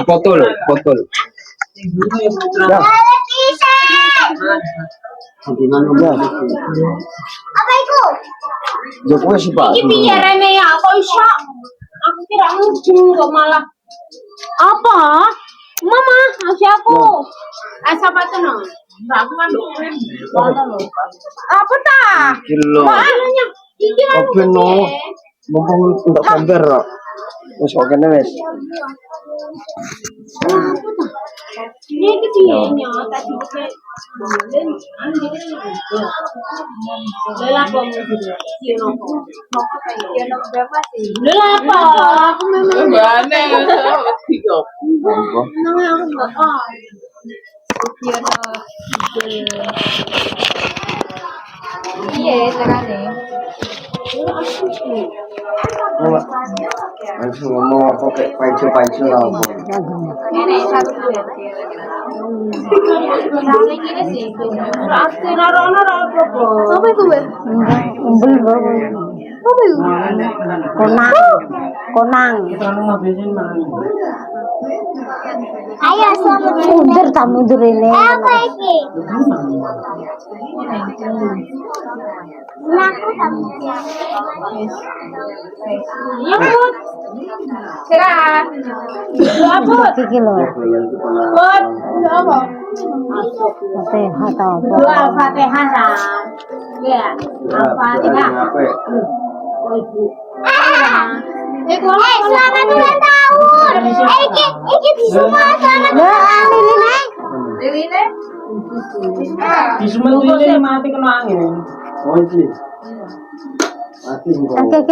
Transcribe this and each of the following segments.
Foto loh, foto. Apa itu? Jokowi sih Pak. Ini biar rame ya, kok bisa? Aku kira mungkin kok malah. Apa? Mama, masih aku. Siapa tuh no? Aku kan apa tak? Kilo. Malunya. Iki kan. Oke no. Mumpung untuk gambar loh. Wes kok kene wes. Ini kepiye-nya tadi ke. Lelah kok gitu. Iya nopo. Nopo kayak. Iya nopo berapa sih? Lelah apa? Aku memang bane. Tiga. Namanya aku enggak. Iya nopo. Iya, sekali. Langsung ngomong apa kayak pacu lah. Ini satu ya. Sampai gini sih. Pasti narono apa? Apa itu, Be? Umbul bawa. Apa itu? Konang. Ayo selamat Mundur tak mundur ini. apa ini? Laku kamu. Ya, Bud. Serah. Apa? Iki lho. Bud, apa? Fatihah ta apa? Dua Al-Fatihah lah. Ya, Al-Fatihah. Selamat ulang tahun. Iki di semua selamat ulang tahun. Liline? Di Sumatera ini mati kena angin. Oh iki. Mati engko. Oke.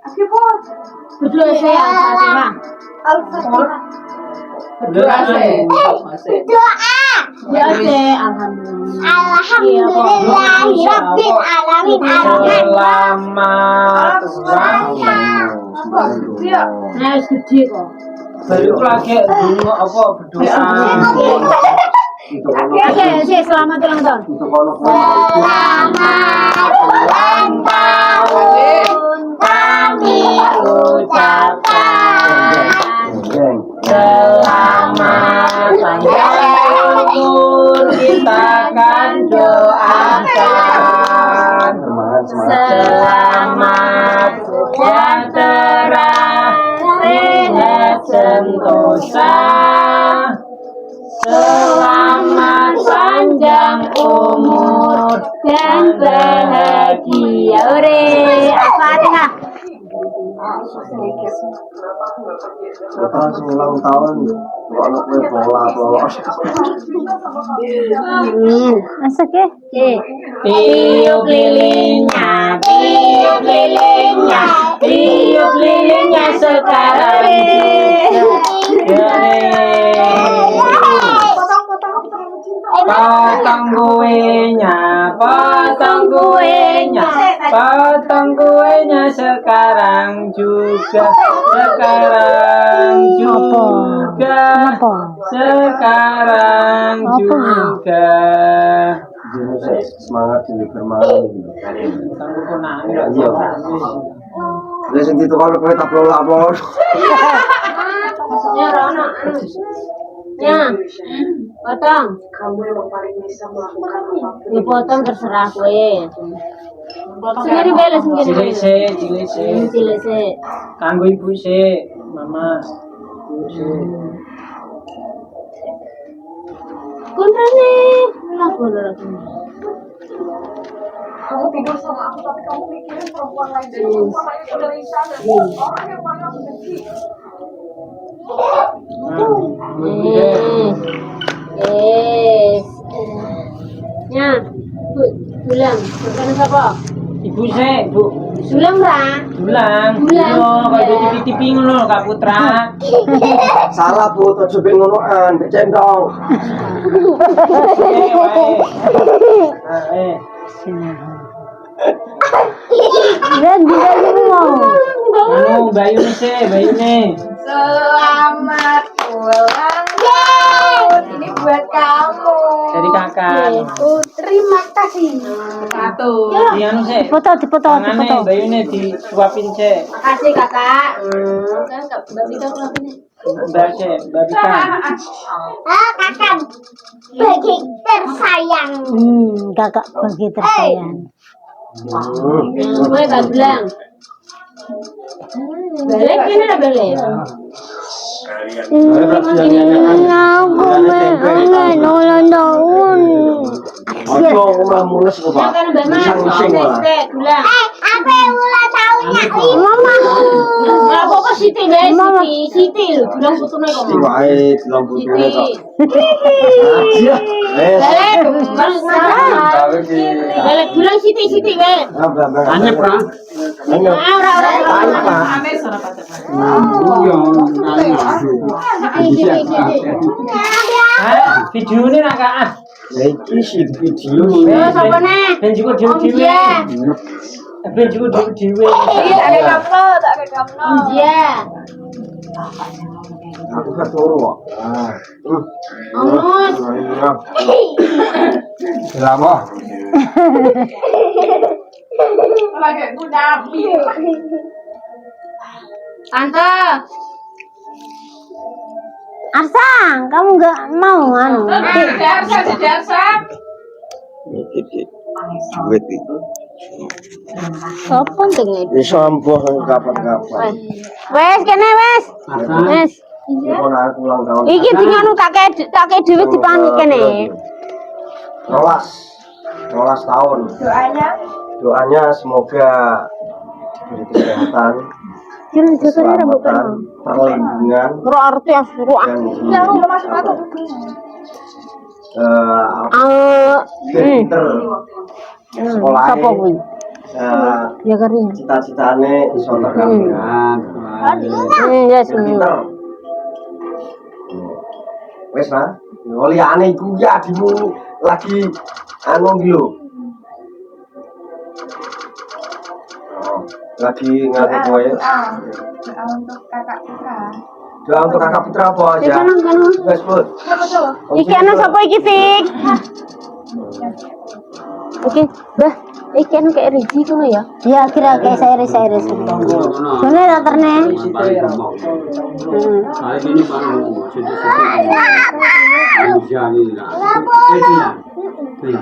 Oke, Bud. Berdua saya Al-Fatihah. Al-Fatihah. Doa Ya sih, alhamdulillah. Alhamdulillahirabbil alamin. selamat ulang tahun. Nah, gede kok. Baru lagi dulu apa berdoa. Oke, selamat ulang tahun. Selamat ulang tahun kami ucapkan. Selamat panjang umur kita akan doakan. Selamat sejahtera, sehat sentosa. Selamat panjang umur dan bahagia. Ore, Al-Fatihah. Langsung ulang tahun. Kalau bola. Masak ya? Tiup lilinnya, tiup lilinnya, tiup lilinnya sekarang. Potong kuenya, potong kuenya, potong kuenya sekarang juga, sekarang juga, sekarang juga. Semangat ini bermain. Iya. Wis itu kalau kowe tak lola apa. Ya, Rono. Ya, potong. Kamu yang paling bisa melakukan apapun. Ya potong terserah kowe. Sendiri beres sendiri. Cilese. Kanggo ibu sih, mama. Ibu sih. Kuntrane, lah boleh. Kamu tidur sama aku tapi kamu mikirin perempuan lain dari mamanya sudah Lisa dan orang yang paling aku benci. Ya, Bulang. Bukan siapa? Ibu sih, Bu. Sulang ra? Bulang. Yo, kalau di TV ngono Kak Putra. Salah Bu, aja ben ngonoan, mbek cendong. Dan juga mau. Anu, Bayu sih, Bayu nih. Selamat ulang tahun. Ini buat kamu. Dari kakak. Terima kasih. Satu. Iya anu sih. Dipoto. Tangannya Bayu nih disuapin sih. Makasih kakak. Kan Mbak Vika suapin. Mbak Rika. Kakak bagi tersayang. Kakak bagi tersayang. Gue gak bilang. Balik ini udah balik. Aku pengen ulang tahun. Aku ulang mulus kok, Pak. Kan Mbak Mas, bilang. Apa ulang tahunnya? Mama. Apa kok Siti guys? Siti lho, bilang putune kok. Sing wae bilang putune kok. Balik bilang Siti wae. Tanya, Pak. Video ini nak kak? Iki sih video. Sapa nih? Dan juga dewe. Ben juga dewe. Iya, ada kamu. Iya. Aku keturu kok. Omus. Lama. Lagi udah Tante. Arsa, kamu nggak mau anu? Duit itu. Sopo dengan Bisa ampuh kapan-kapan. wes kene wes. Wes. Kon aku ulang tahun. Iki dinganu tak kayak duit dipanik kene. 12 tahun. Doanya semoga diberi kesehatan, Jangan jatuhnya rambut keselamatan, perlindungan Ro arti asuru. dan pinter sekolah. Sapa kuwi? Ya kering. Cita-citane iso terkabul. Yes. Pinter. Wes lah. Yo liyane iku ya adimu lagi anu iki lho. Lagi ngaku kowe. untuk kakak kita. Doa untuk kakak Putra apa aja? Kanan. Wes, Bud. Iki ana sapa iki, Fik? Oke, bah. Iki anu kayak Riji kono ya? Iya, kira kayak saya gitu. Bener tak terne?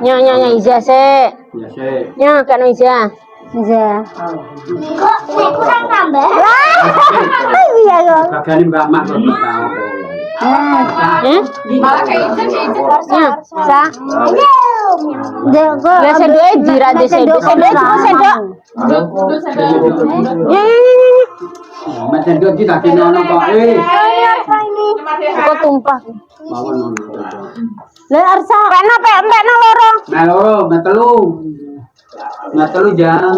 Nya Iza se. Nya kan Iza. Iza. Kok kurang tambah? Iya kok. Kagani Mbak Mak kok tahu. Malah kayak itu Nya, sa. Jago. Ya sedo jira de sedo. Ya. Macam dia kita kena nak kok Kok tumpah. Bawa nono. Lah Arsa, pena empekno loro. Nah loro, metelu jangan.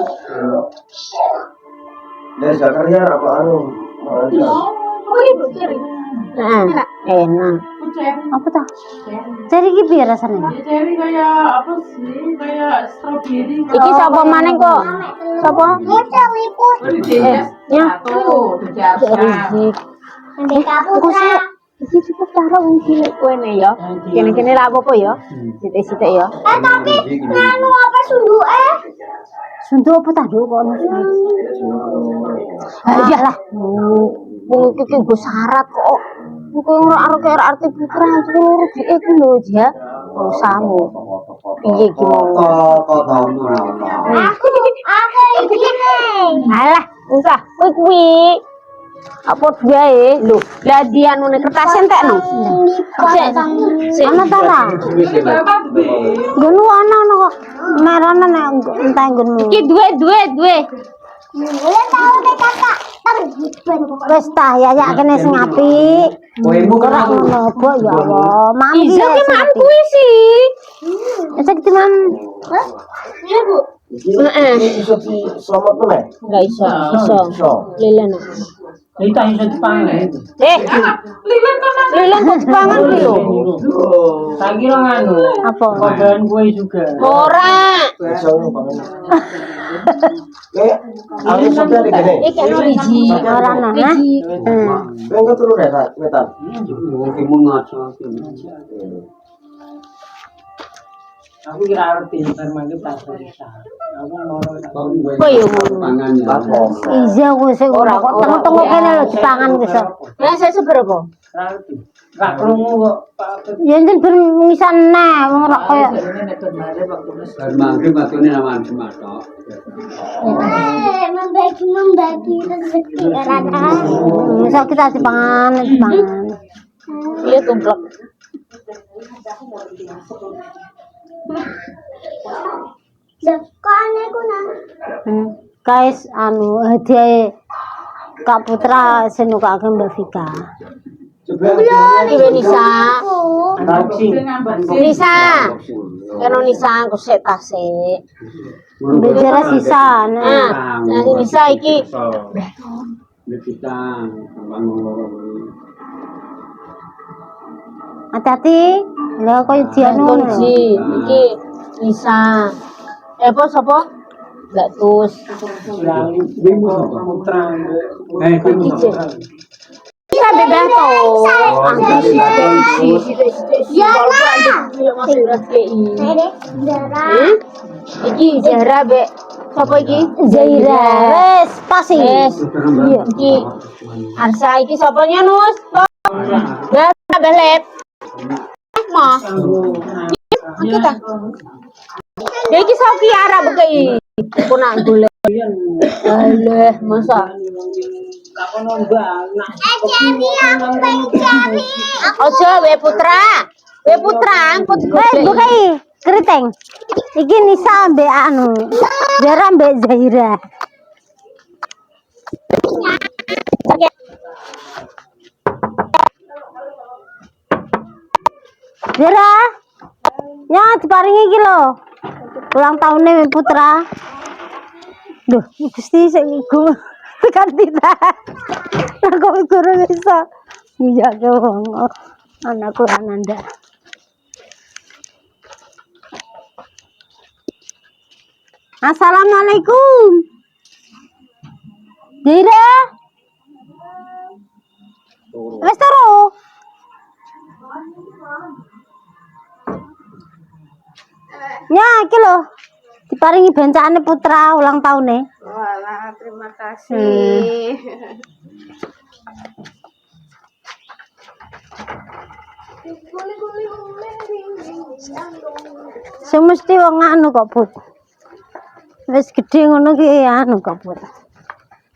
Dari Zakaria apa anu? Enak. Apa tah? Ceri ki piye rasane? Jadi kayak apa sih? Kayak strawberry. Iki sapa maneh kok? Sapa? Ya. Rizik. Aku sih iki cukup cara wong cilik kowe ne ya. Kene-kene ra apa-apa ya. Sithik-sithik ya. Tapi nganu apa sunduke? Sunduk apa tah kok ono? Iyalah. Wong iki ki nggo syarat kok. Kowe ora arti putra seluruh iku lho ya. Usahamu. Piye ki mau? Aku iki nih. Alah, usah. Kuwi apa biae lho. Lah dia anu kertas entekno. Sik. Ana ta ra? Ngono ana kok. Merana nek entah nggonmu. Iki duwe. Ulang tahun nih kakak. Wis ta ya kene sing apik. Koemu Ora ngono kok ya Allah. Mam Iya ki mampu sih. Cek di mam. Iya Bu. Bisa diselamat meneh. Enggak iso. Lelen. Kita bisa dipangan. Lelen kok dipangan ki lho. Tak kira nganu. Apa? Kobaran gue juga. Ora. Bisa bangun. Aku sampai di gini. Iki ono Riji. Ora nah. Enggak turun ya, Metan. Mungkin mengaca. Aku kira ngerti bar mangke tak bisa. Aku mau Kok yo Pangan ya. iya aku sing ora kok tengok-tengok kene lho dipangan wis. Ya saya seberapa? ngerti. Gak krungu kok Pak. Ya jen ben misan neh wong ora koyo Bar maghrib watune awan sematok. Membagi rezeki orang. misal kita dipangan. Iya tumplek. Sekane ku nang. Guys, anu hadiah Kak Putra senukake Mbak Vika. Iki Nisa. Nisa. Karo Nisa aku sik tase. Bejara sisa. Nah, Nisa iki Kita bangun. hati-hati. Lah koyo dianu iki Nisa. Apa sapa? Mbak Tus. Bimu sapa? Putra. Bimu sapa? Bisa bebas to. Ya lah. Iki Zahra be sapa iki? Zaira. Wes pasti. Iya. Iki Arsa iki sapa Nus? Ya belet. Mah. Kita. Ya iki Sofi Ara bekai. Aku nak golek. Alah, masa. Ojo we Putra. We Putra, angkut bekai keriting. Iki Nisa mbek anu. Zara mbek Zaira. Zara. Ya diparingi iki lho. Ulang tahunnya Putra. Duh, Gusti sing iku ganti ta. Aku guru iso. Iya wong. Anakku Ananda. Assalamualaikum. Dira. Wes turu. Ya, iki lho. Diparingi bencane Putra ulang tahunnya. Walah, terima kasih. Semesti wong anu kok, Put. Wis gedhe ngono ki anu kok, Put.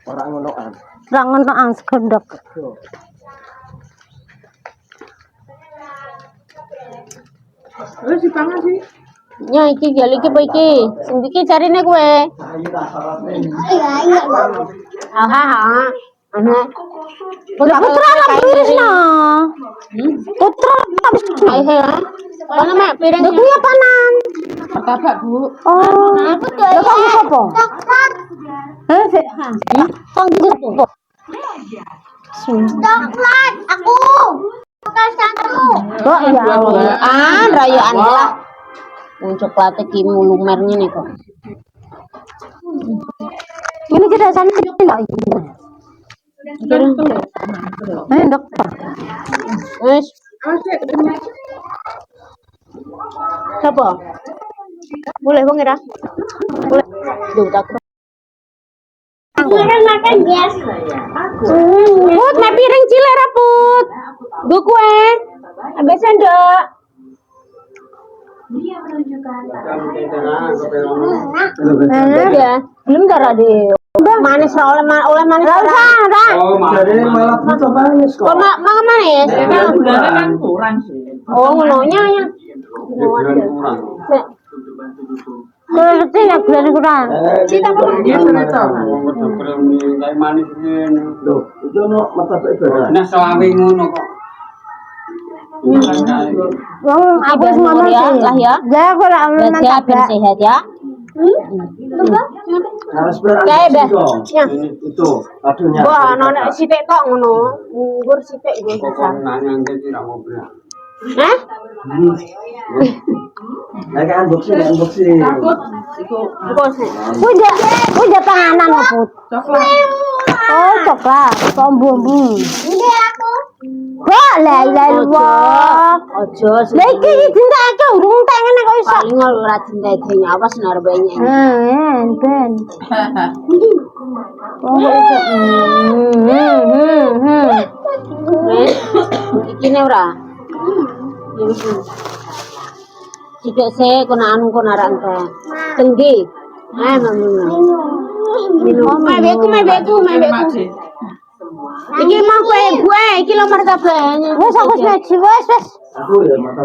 Ora ngonoan. Ora ngono segondok. Wis dipangan sih. Ya iki jali iki apa iki? Sing iki carine kowe. Aha. Ana. Putra Krisna. Putra Krisna. Mana mak piring. Lha kuwi apanan? Martabak, Bu. Oh. Lha kok sapa? Sik, ha. Kok sapa? Coklat aku. Bukan satu. Kok ya Allah. Rayaan lah. Wong coklat iki lumer ngene kok. Ini kita sana enggak iki. Dokter. Wes. Siapa? Boleh bang Ira? Boleh. Duh tak. Makan biasa. Put, mek piring cilik ra, Put. Nggo kue. Ambil sendok. Dia menunjukkan Ya, belum darah deh. Manis oleh manis. Usah. Oh, Jadi malah putra manis kok. Kok mang manis? Gulanya kan kurang sih. Oh, ngononya ya. kurang. Ngerti ya bulan kurang. Cita Dia selesai. Kayak manis ngene. Loh, itu ono martabak ibarat. Nah, selawe ngono kok. Wong aku wis ngomong sih. Ya aku ora ono Ya, ben sehat ya. Harus berat. Kayak dah. Ya. Itu adunya. Wah, ono sithik tok ngono. Nggur sithik nggih. Kok nanya iki ra ngobrol. Hah? Lagi unboxing. Ku ndak panganan Put. Coklat. Oh, coklat, bumbu. Kok la ilaha illallah. Ojo Lah iki dintake urung tak ngene kok iso. paling ora dinteke awas nar banyak. Ben. Oh iso. Iki ne ora. Jika saya kena anu kena rante tinggi, minum. Mai beku. Iki mah gue, iki lo martabak. Wes aku wes. Aku ya mata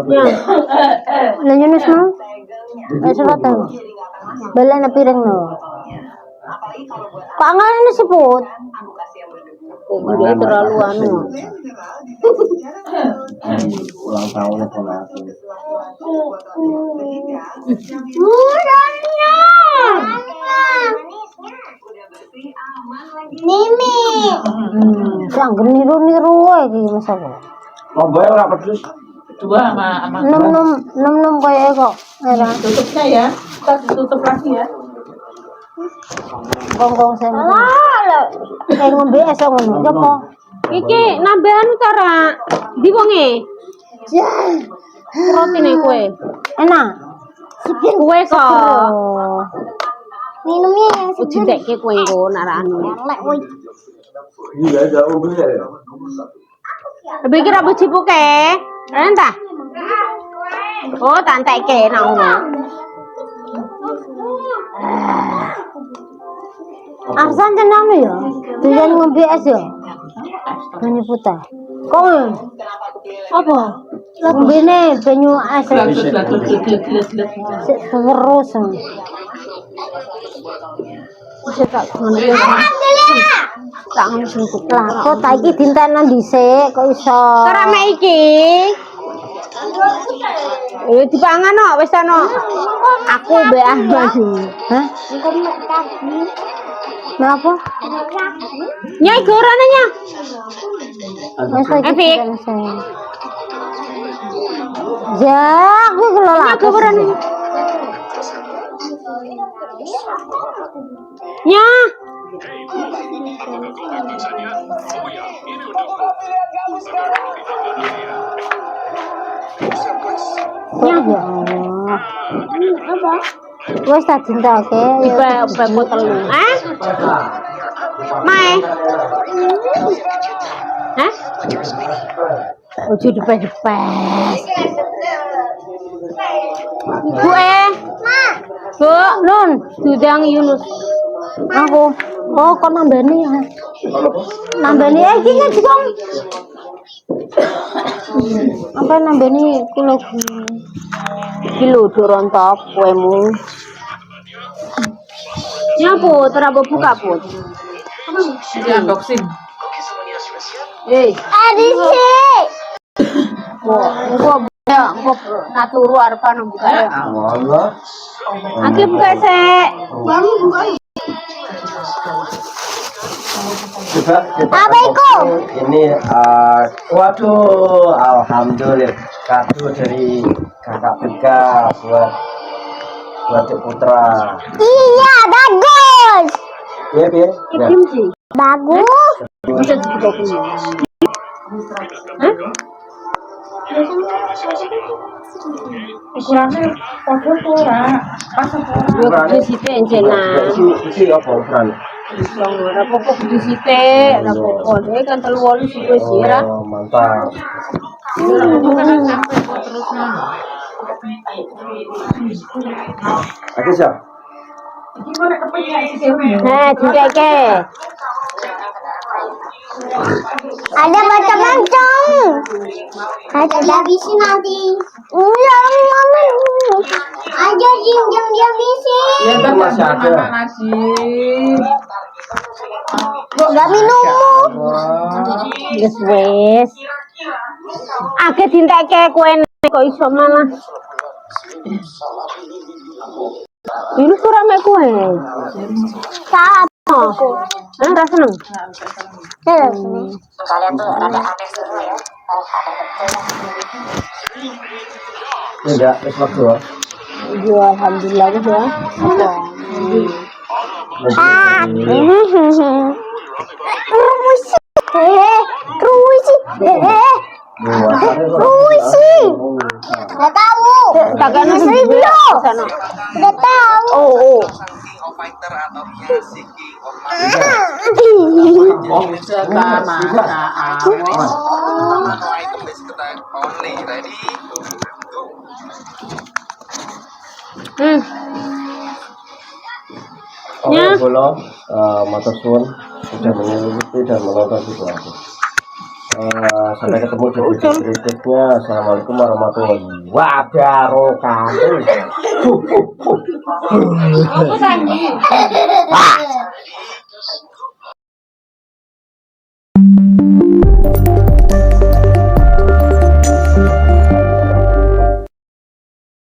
Lah Yunus mau. Wes datang. Belen piring no. Pangalan sebut. Dia terlalu anu. ulang tahun aku. Mimi. Sang niru-niru wae iki Mas aku. Lomba ora pedus. Dua sama Nom kayak kok. Era. tutupnya ya. Kita tutup lagi ya. Gonggong saya. Lah, kayak ngombe es ngono. Apa? Iki nambah anu tara. Di wonge. Rotine kue. Enak. Kue kok. Minumnya yang Uji ke kue go nara anu. Iya, ada mobil ya. Lebih kira beci puke. Entah. Oh, tante ke nang ngono. Arsan cenang ya. Tujuan ngombe es ya. Banyu putih. Kok apa? Ngombene banyu es. Sik terus. Bisa tak ngono. Tak ngono sengkuk. Lah kok ta iki dintenan dhisik kok iso. Karame iki. Dipangan no, wis ana. Aku mbek Ahmad. Hah? Kenapa? Nyai gorane nya. Wes iki Efik. saya. Ya, aku kelola. Nya gorane. Nya. Ya Allah. Apa? Wes tak dintake ya. Iba telu. Mae. Hah? Ojo dipes-dipes. Gue. Bu, Nun, Dudang Yunus. aku. Oh, kok nambani ya? Nambani iki kan dikon. Apa nambani kilo Kilo dorontok kuemu. Nyapu, terabo buka pun. Ini unboxing. Adisi. Gua ya, gua naturu arpa nang buka ya. Allah. Aki buka se. Coba kita Apa itu? Ini waduh, alhamdulillah kado dari kakak Bika buat Putra. Iya, bagus. Iya, Pi. Ya. Sih. Bagus. Bisa dibuka punya. Hah? Ukurannya podo pura. Pas Gua di situ encena. Isi apa ukuran? Ora pokok di situ, ora pokok. Dia kan telu wolu sih sira. Oh, mantap. Oke, siap. Nah, dikeke. Ada macam-macam. Ada habisin nanti. Iya, mana? Aja jam habisin. ya Itu masih ada. lagi. Gak minum. Wes. Ake dinteke kue kok iso malah. Ini kurang mek kue. Saat. Rasa seneng. Kalian tuh rada aneh semua ya. Tidak, es waktu. Ya alhamdulillah ya. Rumus. Rumus. Puisi. Nggak tahu. Kagak nasi belum. Nggak tahu. Oh. Oke, Bolo, Matur suwun sudah mengikuti dan menonton situasi. Sampai ketemu di video berikutnya. Assalamualaikum warahmatullahi wabarakatuh.